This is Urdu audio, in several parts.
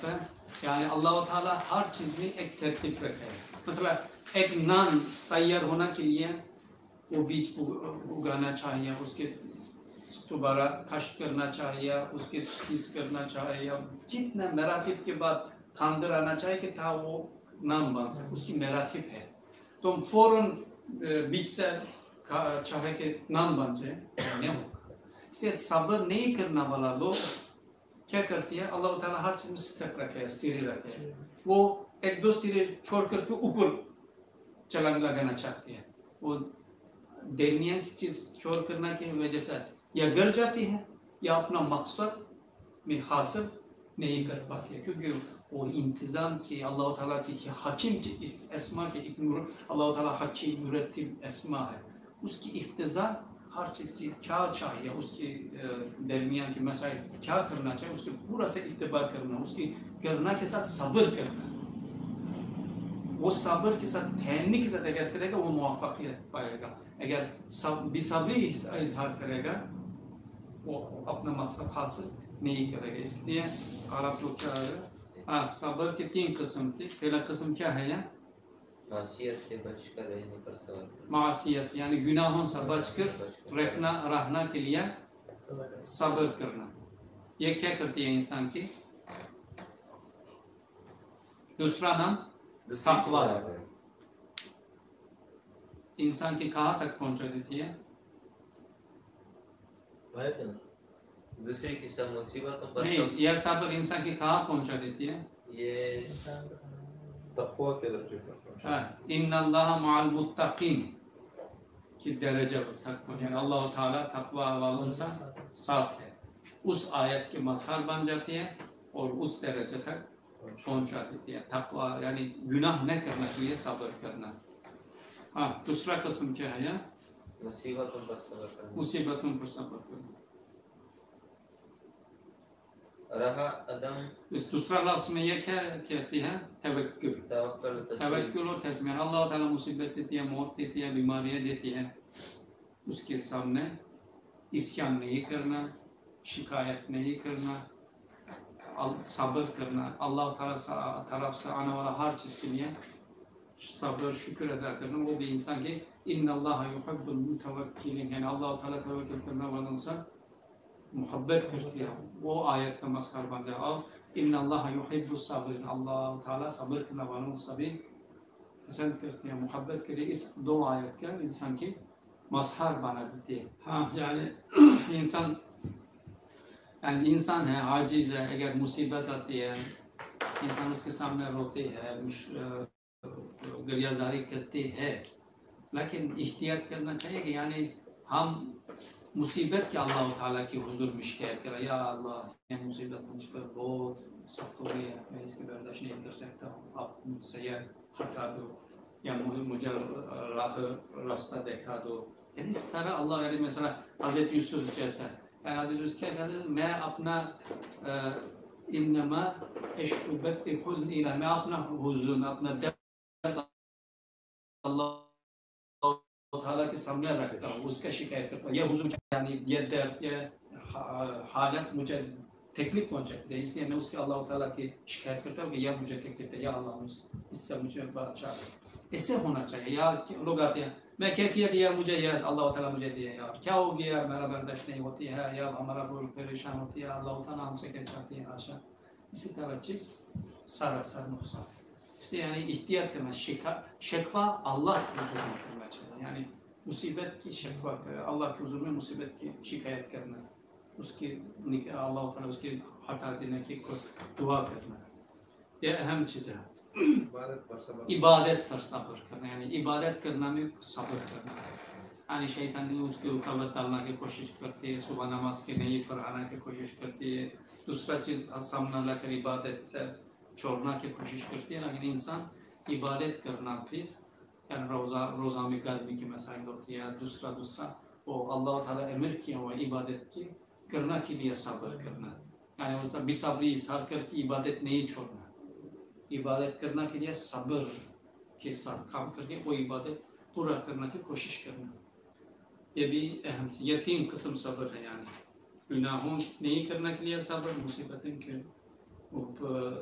طرف ہے. یعنی اللہ تعالیٰ ہر چیز میں ایک ترتیب رکھے ہے. مثلا ایک نان تیار ہونا کے لیے وہ بیج اگانا چاہیے, اس کے دوبارہ کھشت کرنا چاہیے, اس کے پیس کرنا چاہیے, کتنا مراتب کے بعد کھاندر آنا چاہیے کہ تھا وہ نان بن سکے, اس کی مراتب ہے. تم فوراً بیج سے چاہے کہ نان بن جائے نہیں ہوگا. اس لیے صبر نہیں کرنا والا لوگ کیا کرتی ہے, اللہ تعالیٰ ہر چیز میں سٹیپ رکھے ہے, سیرے رکھے ہے. وہ ایک دو سیرے چھوڑ کر کے اوپر چلنگ لگانا چاہتے ہیں. وہ درمیان کی چیز چھوڑ کرنا کی وجہ سے یا گر جاتی ہے یا اپنا مقصد میں حاصل نہیں کر پاتی ہے, کیونکہ وہ انتظام کی اللہ تعالیٰ کی حکیم کی اس اسما کے اللہ تعالیٰ حکیم مرتب اسما ہے, اس کی اقتضا ہر چیز کی کیا چاہیے, اس کے درمیان کے مسائل کیا کرنا چاہیے, اس کے پورا سے اتباع کرنا, اس کی کرنا کے ساتھ صبر کرنا. وہ صبر کے ساتھ ٹھہرنے کے ساتھ اگر کرے گا وہ موافقیت پائے گا. اگر بے صبری اظہار کرے گا وہ اپنا مقصد حاصل نہیں کرے گا. اس لیے آپ لوگ کیا صبر کے 3 قسم تھے. پہلا قسم کیا ہے, یا معصیت سے بچ کر رہنے پر صبر, معصیت یعنی گناہوں سے بچ کر رہنا کے لیے صبر کرنا. یہ کیا کرتی ہے انسان کی؟ دوسرا نام تقویٰ ہے. انسان کی کہاں تک پہنچا دیتی ہے؟ دوسری کی سب مصیبتوں پر نہیں, یہ صبر انسان کی کہاں پہنچا دیتی ہے؟ یہ تقویٰ کے درجے پر پہنچا. ان اللہ مع المتقین کی درجہ تک پہنچا, یعنی اللہ تعالیٰ تقویٰ والوں سے ساتھ ہے. اس آیت کے مظہر بن جاتی ہے اور اس درجہ تک پہنچا دیتی ہے. تقویٰ یعنی گناہ نہ کرنا کے لیے صبر کرنا. ہاں, دوسرا قسم کیا ہے, یا مصیبتوں پر صبر کرنا. مصیبتوں پر صبر کرنا. رہا عدم, اس دوسرا لفظ میں یہ کیا کہتی ہے؟ توکل. توکل اور تسلیم. اللہ تعالیٰ مصیبت دیتی ہے, موت دیتی ہے, بیماریاں دیتی ہے, اس کے سامنے عصیان نہیں کرنا, شکایت نہیں کرنا, صبر کرنا. اللہ تعالیٰ طرف سے آنے والا ہر چیز کے لیے صبر شکر ادا کرنا. وہ بھی انسان کے ان اللہ یحب المتوکلین, یعنی اللہ تعالیٰ توکل کرنا والوں سے محبت کرتی ہے. وہ آیت کا مظہر بن جائے. اور ان اللہ یحب الصابرین, اللہ تعالیٰ صبر کرنے والوں سے بھی پسند کرتے ہیں, محبت کے لیے. اس 2 آیت کا انسان کی مظہر بنا دیتی ہے. ہاں, یعنی انسان ہے, عاجز ہے. اگر مصیبت آتی ہے انسان اس کے سامنے روتے ہے, گریہ زاری کرتے ہیں, لیکن احتیاط کرنا چاہیے کہ یعنی ہم مصیبت کے اللہ تعالیٰ کی حضور میں شکایت کریں, یا اللہ یہ مصیبت مجھ پر بہت سخت ہو گئی ہے, میں اس کی برداشت نہیں کر سکتا ہوں, آپ مجھ سے یہ ہٹا دو, یا مجھے راستہ دکھا دو. یعنی اس طرح اللہ, یعنی مثلا حضرت یوسف جیسا, یعنی حضرت یوسف کیا کہتے ہیں, میں اپنا انما اشکو بث حزن الہ, میں اپنا حزن, اپنا درد اللہ تعالیٰ کے سامنے رکھتا ہوں, اس کا شکایت کرتا ہوں. یہ حضور یعنی یہ درد, یہ حالت مجھے تکلیف پہنچاتی ہے, اس لیے میں اس کے اللہ تعالیٰ کی شکایت کرتا ہوں کہ یہ مجھے تکلیف ہے, یا اللہ اس سے مجھے بچا. ایسے ہونا چاہیے. یا لوگ آتے ہیں, میں کیا کیا کہ یار مجھے یہ اللہ تعالیٰ مجھے دیا, یار کیا ہو گیا, میرا برداشت نہیں ہوتی ہے, یا ہمارا بول پریشان ہوتی ہے, اللہ تعالیٰ ہم سے کیا چاہتے ہیں آشا. اسی طرح چیز سارا نقصان. اس لیے یعنی احتیاط کرنا, شکوہ اللہ کے حضور میں کرنا چاہیے. یعنی مصیبت کی شکوہ کرنا, اللہ کے حضور میں مصیبت کی شکایت کرنا, اس کی اللہ تعالیٰ اس کی ہٹا دینے کی دعا کرنا, یہ اہم چیز ہے. عبادت پر صبر کرنا, یعنی عبادت کرنا میں صبر کرنا. یعنی شیطان اس کے اوپر ڈالنا کی کوشش کرتی ہے, صبح نماز کے نہیں پڑھانا کی کوشش کرتی ہے, دوسرا چیز سامنے لا کر عبادت سے چھوڑنا کی کوشش کرتی ہے. لیکن انسان عبادت کرنا پھر یعنی روزہ میں گرمی کی مسائل ہوتی ہے, دوسرا وہ اللہ تعالیٰ امر کیا ہوا عبادت کی کرنا کے لیے صبر کرنا, یعنی بے صبری اظہار کر کے عبادت نہیں چھوڑنا. عبادت کرنا کے لیے صبر کے ساتھ کام کر کے وہ عبادت پورا کرنا کی کوشش کرنا, یہ بھی اہم چیز. یہ 3 قسم صبر ہے, یعنی گناہوں نہیں کرنے کے لیے صبر, مصیبتوں کے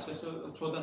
614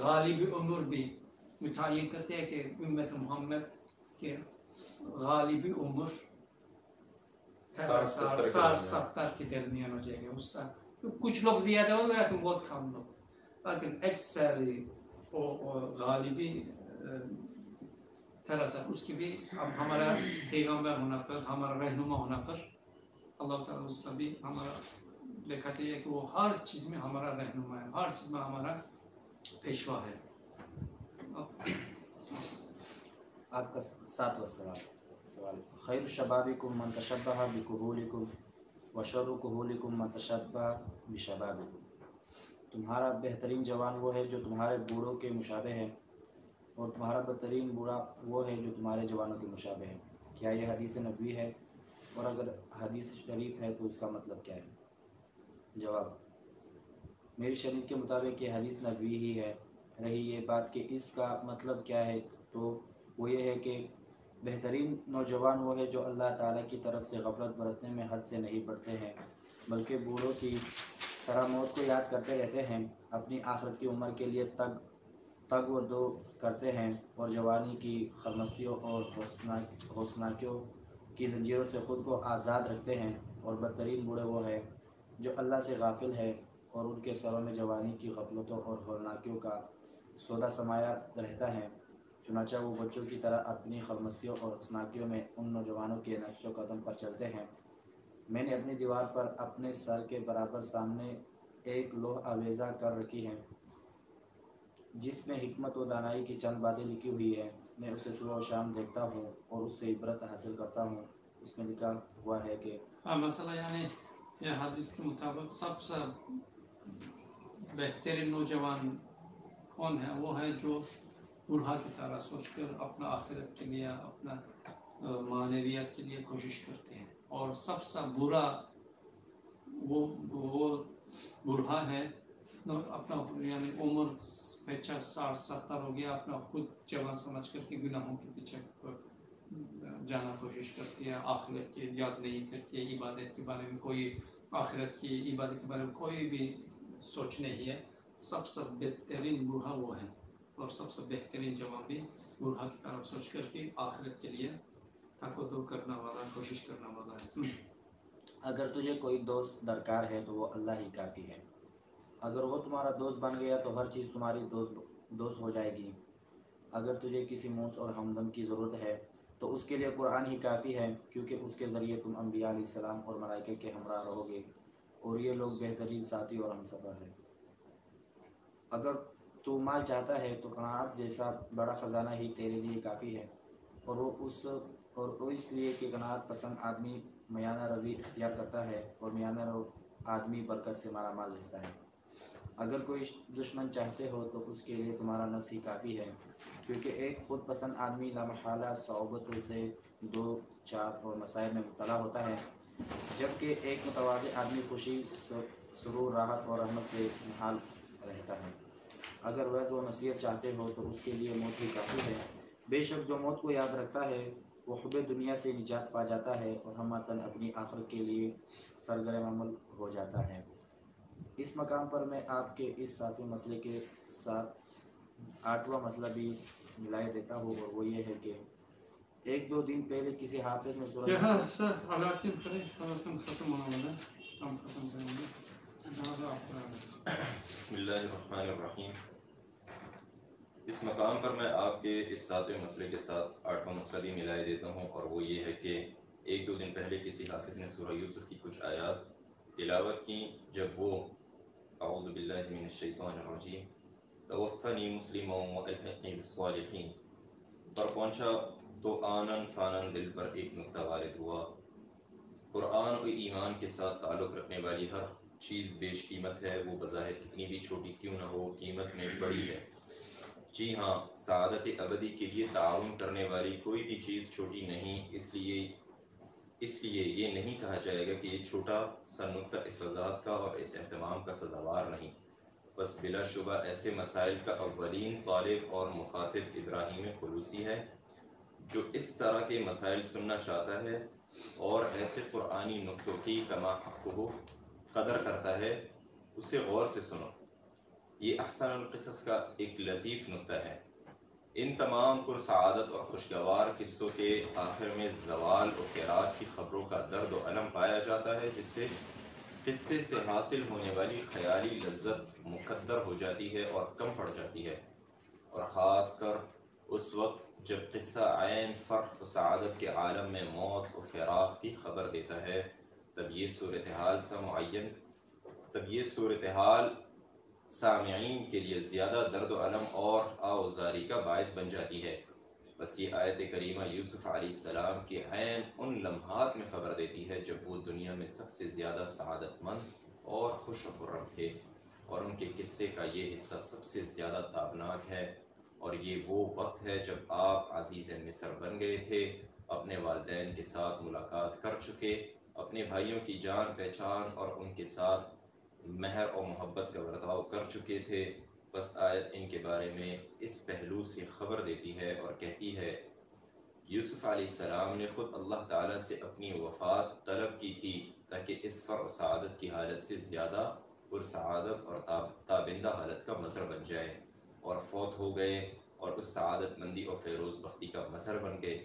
غالب عمر بھی متعین کرتے ہیں کہ امت محمد کے غالب عمر 60-70 کے درمیان ہو جائے گا. اس سے کچھ لوگ زیادہ ہو گئے لیکن بہت کم لوگ، لیکن اکثر غالبی 63. اس کی بھی اب ہمارا پیغمبر ہونا پر، ہمارا رہنما ہونا پر اللہ تعالیٰ اس سے بھی ہمارا دکھاتے ہیں کہ وہ ہر چیز میں ہمارا رہنما ہے، ہر چیز میں ہمارا پیشوا ہے. آپ کا 7واں سوال خیر الشبابکم من تشبہ بکہولکم وشر کہولکم من تشبہ بشبابکم. تمہارا بہترین جوان وہ ہے جو تمہارے بوڑھوں کے مشابہ ہے، اور تمہارا بدترین بوڑھا وہ ہے جو تمہارے جوانوں کے مشابہ ہے. کیا یہ حدیث نبوی ہے؟ اور اگر حدیث شریف ہے تو اس کا مطلب کیا ہے؟ جواب: میری شریف کے مطابق یہ حدیث نبوی ہی ہے. رہی یہ بات کہ اس کا مطلب کیا ہے، تو وہ یہ ہے کہ بہترین نوجوان وہ ہے جو اللہ تعالیٰ کی طرف سے غفلت برتنے میں حد سے نہیں بڑھتے ہیں، بلکہ بوڑھوں کی طرح موت کو یاد کرتے رہتے ہیں، اپنی آخرت کی عمر کے لیے تگ و دو کرتے ہیں، اور جوانی کی خرمستیوں اور حوصناکیوں کی زنجیروں سے خود کو آزاد رکھتے ہیں. اور بدترین بوڑھے وہ ہے جو اللہ سے غافل ہے اور ان کے سروں میں جوانی کی غفلتوں اور ہولناکیوں کا سودا سمایا رہتا ہے. چنانچہ وہ بچوں کی طرح اپنی خرمستیوں اور حوصناکیوں میں ان نوجوانوں کے نقش و قدم پر چلتے ہیں. میں نے اپنی دیوار پر اپنے سر کے برابر سامنے ایک لوح آویزاں کر رکھی ہے جس میں حکمت و دانائی کی چند باتیں لکھی ہوئی ہیں. میں اسے صبح و شام دیکھتا ہوں اور اس سے عبرت حاصل کرتا ہوں. اس میں لکھا ہوا ہے کہ مسئلہ یعنی یہ حدیث کے مطابق سب سے بہترین نوجوان کون ہے؟ وہ ہے جو بوڑھا کی طرح سوچ کر اپنا آخرت کے لیے، اپنا معنویات کے لیے کوشش کرتے ہیں. اور سب سے برا وہ بوڑھا ہے اپنا یعنی عمر 50-60-70 ہو گیا، اپنا خود جوان سمجھ کر کے گناہوں کے پیچھے جانا کوشش کرتی ہے، آخرت کی یاد نہیں کرتی ہے، عبادت کے بارے میں کوئی، آخرت کی عبادت کے بارے میں کوئی بھی سوچ نہیں ہے. سب سے بہترین بوڑھا وہ ہے، اور سب سے بہترین جوان بھی بوڑھا کی طرف سوچ کر کے آخرت کے لیے تقدو کرنا والا، کوشش کرنا والا ہے. اگر تجھے کوئی دوست درکار ہے تو وہ اللہ ہی کافی ہے. اگر وہ تمہارا دوست بن گیا تو ہر چیز تمہاری دوست ہو جائے گی. اگر تجھے کسی مونس اور ہمدم کی ضرورت ہے تو اس کے لیے قرآن ہی کافی ہے، کیونکہ اس کے ذریعے تم انبیاء علیہ السلام اور ملائکہ کے ہمراہ رہو گے، اور یہ لوگ بہترین ساتھی اور ہمسفر ہیں. اگر تو مال چاہتا ہے تو قناعت جیسا بڑا خزانہ ہی تیرے لیے کافی ہے، اور وہ اس لیے کہ قناعت پسند آدمی میانہ روی اختیار کرتا ہے، اور میانہ رو آدمی برکت سے مالا مال رہتا ہے. اگر کوئی دشمن چاہتے ہو تو اس کے لیے تمہارا نفس ہی کافی ہے، کیونکہ ایک خود پسند آدمی لامحالہ صعوبتوں سے دو چار اور مسائل میں مبتلا ہوتا ہے، جبکہ ایک متواضع آدمی خوشی، سرور، راحت اور رحمت سے نہال رہتا ہے. اگر وعظ و نصیحت چاہتے ہو تو اس کے لیے موت ہی کافی ہے. بے شک جو موت کو یاد رکھتا ہے وہ حب دنیا سے نجات پا جاتا ہے اور ہمتاً اپنی آخرت کے لیے سرگرم عمل ہو جاتا ہے. اس مقام پر میں آپ کے اس 7ویں مسئلے کے ساتھ 8واں مسئلہ بھی ملائے دیتا ہوں، اور وہ یہ ہے کہ 1-2 دن پہلے کسی حافظ نے سورہ بسم اللہ الرحمن الرحیم. اس مقام پر میں آپ کے اس 7ویں مسئلے کے ساتھ 8واں مسئلہ بھی ملائے دیتا ہوں، اور وہ یہ ہے کہ 1-2 دن پہلے کسی حافظ نے سورہ یوسف کی کچھ آیات تلاوت کی، جب وہ اعوذ باللہ من الشیطان الرجیم توفنی مسلما والحقنی بالصالحین پر پہنچا تو آنن فانن دل پر ایک نکتہ وارد ہوا. قرآن و ایمان کے ساتھ تعلق رکھنے والی ہر چیز بیش قیمت ہے، وہ بظاہر کتنی بھی چھوٹی کیوں نہ ہو، قیمت میں بڑی ہے. جی ہاں، سعادت ابدی کے لیے تعاون کرنے والی کوئی بھی چیز چھوٹی نہیں، اس لیے یہ نہیں کہا جائے گا کہ یہ چھوٹا سا نکتہ اس وضاحت کا اور اس اہتمام کا سزاوار نہیں. بس بلا شبہ ایسے مسائل کا اولین طالب اور مخاطب ابراہیم خلوصی ہے، جو اس طرح کے مسائل سننا چاہتا ہے اور ایسے قرآنی نکتوں کی کما حقہ قدر کرتا ہے، اسے غور سے سنو. یہ احسن القصص کا ایک لطیف نکتہ ہے۔ ان تمام پرسعادت اور خوشگوار قصوں کے آخر میں زوال و فراق کی خبروں کا درد و الم پایا جاتا ہے، جس سے قصے سے حاصل ہونے والی خیالی لذت مقدر ہو جاتی ہے اور کم پڑ جاتی ہے، اور خاص کر اس وقت جب قصہ عین فرح و سعادت کے عالم میں موت و فراق کی خبر دیتا ہے، تب یہ صورتحال سامعین کے لیے زیادہ درد و الم اور آوزاری کا باعث بن جاتی ہے۔ بس یہ آیت کریمہ یوسف علیہ السلام کے عین ان لمحات میں خبر دیتی ہے جب وہ دنیا میں سب سے زیادہ سعادت مند اور خوش و خرم تھے، اور ان کے قصے کا یہ حصہ سب سے زیادہ تابناک ہے، اور یہ وہ وقت ہے جب آپ عزیز مصر بن گئے تھے، اپنے والدین کے ساتھ ملاقات کر چکے، اپنے بھائیوں کی جان پہچان اور ان کے ساتھ مہر اور محبت کا برتاؤ کر چکے تھے۔ بس آیت ان کے بارے میں اس پہلو سے خبر دیتی ہے اور کہتی ہے، یوسف علیہ السلام نے خود اللہ تعالیٰ سے اپنی وفات طلب کی تھی تاکہ اس فرح و سعادت کی حالت سے زیادہ پرسعادت اور تابندہ حالت کا مظہر بن جائے، اور فوت ہو گئے اور اس سعادت مندی اور فیروز بختی کا مظہر بن گئے۔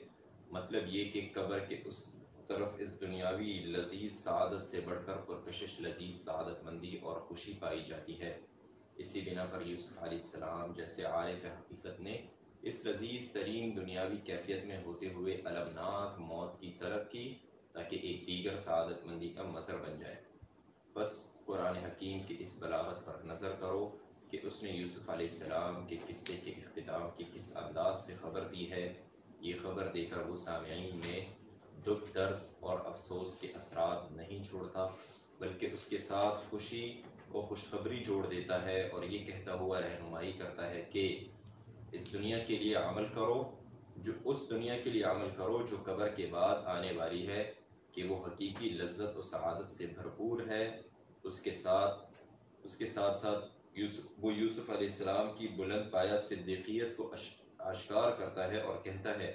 مطلب یہ کہ قبر کے اس طرف اس دنیاوی لذیذ سعادت سے بڑھ کر پرکشش لذیذ سعادت مندی اور خوشی پائی جاتی ہے۔ اسی بنا پر یوسف علیہ السلام جیسے عارف حقیقت نے اس لذیذ ترین دنیاوی کیفیت میں ہوتے ہوئے المناک موت کی طلب کی تاکہ ایک دیگر سعادت مندی کا مظہر بن جائے۔ بس قرآن حکیم کی اس بلاغت پر نظر کرو کہ اس نے یوسف علیہ السلام کے قصے کے اختتام کی کس انداز سے خبر دی ہے۔ یہ خبر دے کر وہ سامعین میں دکھ، درد اور افسوس کے اثرات نہیں چھوڑتا، بلکہ اس کے ساتھ خوشی و خوشخبری جوڑ دیتا ہے، اور یہ کہتا ہوا رہنمائی کرتا ہے کہ اس دنیا کے لیے عمل کرو، اس دنیا کے لیے عمل کرو جو قبر کے بعد آنے والی ہے، کہ وہ حقیقی لذت و سعادت سے بھرپور ہے۔ اس کے ساتھ وہ یوسف علیہ السلام کی بلند پایہ صدیقیت کو آشکار کرتا ہے اور کہتا ہے،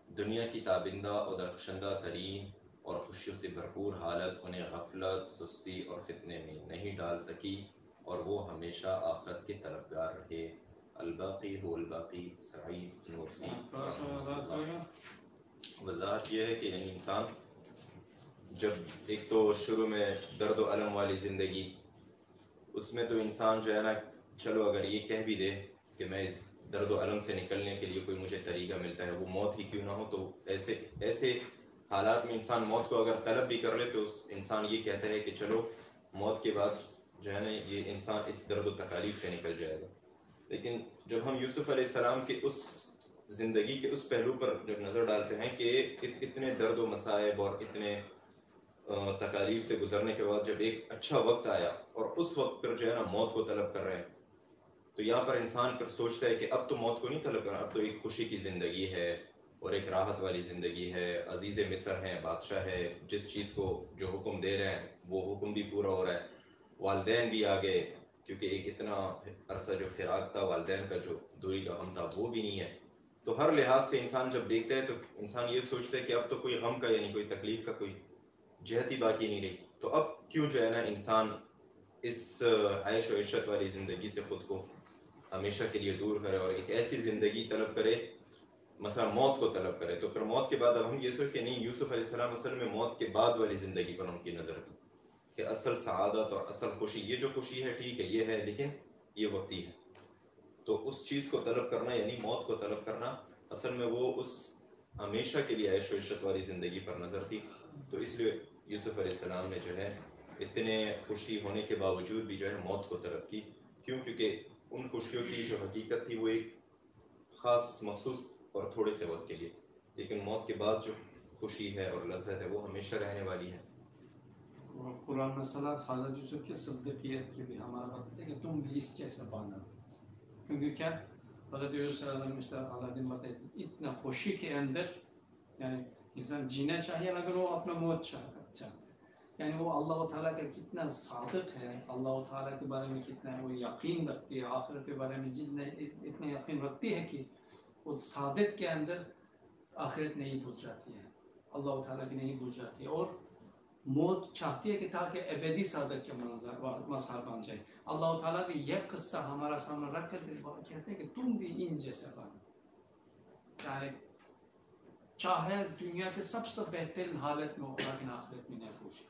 دنیا کی تابندہ اور درخشندہ ترین اور خوشیوں سے بھرپور حالت انہیں غفلت، سستی اور فتنے میں نہیں ڈال سکی، اور وہ ہمیشہ آخرت کے طلبگار رہے۔ الباقی هو الباقی، سعید نورسی۔ وضاحت یہ ہے کہ یعنی انسان جب ایک تو شروع میں درد و الم والی زندگی، اس میں تو انسان جو ہے نا، چلو اگر یہ کہہ بھی دے کہ میں اس درد و الم سے نکلنے کے لیے کوئی مجھے طریقہ ملتا ہے، وہ موت ہی کیوں نہ ہو، تو ایسے حالات میں انسان موت کو اگر طلب بھی کر لے تو انسان یہ کہتا ہے کہ چلو موت کے بعد جو ہے نا یہ انسان اس درد و تکالیف سے نکل جائے گا۔ لیکن جب ہم یوسف علیہ السلام کے اس زندگی کے اس پہلو پر جب نظر ڈالتے ہیں کہ اتنے درد و مصائب اور اتنے تکالیف سے گزرنے کے بعد جب ایک اچھا وقت آیا اور اس وقت پر جو ہے نا موت کو طلب کر رہے ہیں، تو یہاں پر انسان پھر سوچتا ہے کہ اب تو موت کو نہیں طلب کرنا، اب تو ایک خوشی کی زندگی ہے اور ایک راحت والی زندگی ہے، عزیز مصر ہیں، بادشاہ ہے، جس چیز کو جو حکم دے رہے ہیں وہ حکم بھی پورا ہو رہا ہے، والدین بھی آ گئے، کیونکہ ایک اتنا عرصہ جو فراق تھا، والدین کا جو دوری کا غم تھا وہ بھی نہیں ہے۔ تو ہر لحاظ سے انسان جب دیکھتا ہے تو انسان یہ سوچتا ہے کہ اب تو کوئی غم کا یعنی کوئی تکلیف کا کوئی جہت ہی باقی نہیں رہی، تو اب کیوں جو ہے نا انسان اس عیش و عشرت والی زندگی سے خود کو ہمیشہ کے لیے دور کرے اور ایک ایسی زندگی طلب کرے، مثلا موت کو طلب کرے۔ تو پھر موت کے بعد اب ہم یہ سوچ کہ نہیں، یوسف علیہ السلام اصل میں موت کے بعد والی زندگی پر ان کی نظر تھی کہ اصل سعادت اور اصل خوشی، یہ جو خوشی ہے ٹھیک ہے یہ ہے لیکن یہ وقتی ہے، تو اس چیز کو طلب کرنا یعنی موت کو طلب کرنا، اصل میں وہ اس ہمیشہ کے لیے عیش و عشرت والی زندگی پر نظر تھی۔ تو اس لیے یوسف علیہ السلام نے جو ہے اتنے خوشی ہونے کے باوجود بھی جو ہے موت کو طلب کی، کیونکہ ان خوشیوں کی جو حقیقت تھی وہ ایک خاص مخصوص اور تھوڑے سے وقت کے لیے، لیکن موت کے بعد جو خوشی ہے اور لذت ہے وہ ہمیشہ رہنے والی ہے۔ قرآن مسئلہ حضرت یوسف کی صدیقیت کی بھی ہمارا وقت ہے کہ تم بھی اس جیسا بنا، کیونکہ کیا حضرت یوسف علیہ السلام اتنا خوشی کے اندر، یعنی انسان جینا چاہیے اگر وہ اپنا موت چاہتا ہے، یعنی وہ اللہ تعالیٰ کا کتنا صادق ہے، اللہ تعالیٰ کے بارے میں کتنا وہ یقین رکھتی ہے، آخرت کے بارے میں اتنا یقین رکھتی ہے کہ وہ صادق کے اندر آخرت نہیں بھول جاتی ہے، اللہ تعالیٰ کی نہیں بھول جاتی ہے، اور موت چاہتی ہے کہ تاکہ ابدی سعادت کے مظہر بن جائے. اللہ تعالیٰ بھی یہ قصہ ہمارا سامنے رکھ کر کہتے ہیں کہ تم بھی ان جیسے بنو. یعنی چاہے دنیا کے سب سے بہترین حالت میں ہو لیکن آخرت میں نہیں پوچھے.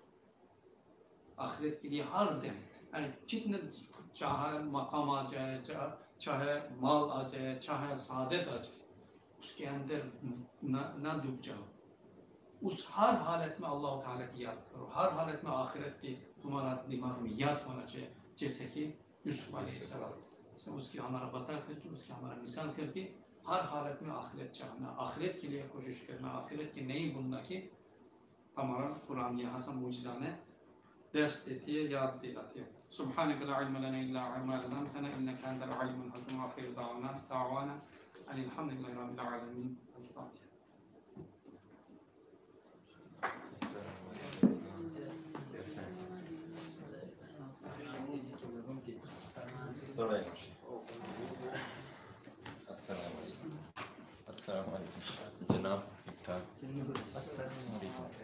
آخرت کے لیے ہر دن یعنی جتنے چاہے مقام آ جائے, چاہے مال آ جائے, چاہے سعادت آ جائے, اس کے اندر نہ ڈوب جاؤ. اس ہر حالت میں اللہ تعالیٰ کی یاد کرو. ہر حالت میں آخرت کی تمہارا دماغ میں یاد ہونا چاہیے. جیسے کہ یوسف علیہ السلام, اس کی ہمارا بتا کر کے, اس کی ہمارا مثال کر کے ہر حالت میں آخرت چاہنا, آخرت کے لیے کوشش کرنا, آخرت کی نہیں بھولنا کہ ہمارا قرآن یہاں سے معجزانہ درس دیتی ہے, یاد دلاتی ہے. سبحانک لا علم لنا الا ما علمتنا انك انت العليم الحكيم. واخر دعوانا ان الحمد لله رب العالمين. السلام علیکم جناب. ٹھیک ٹھاک. السلام علیکم.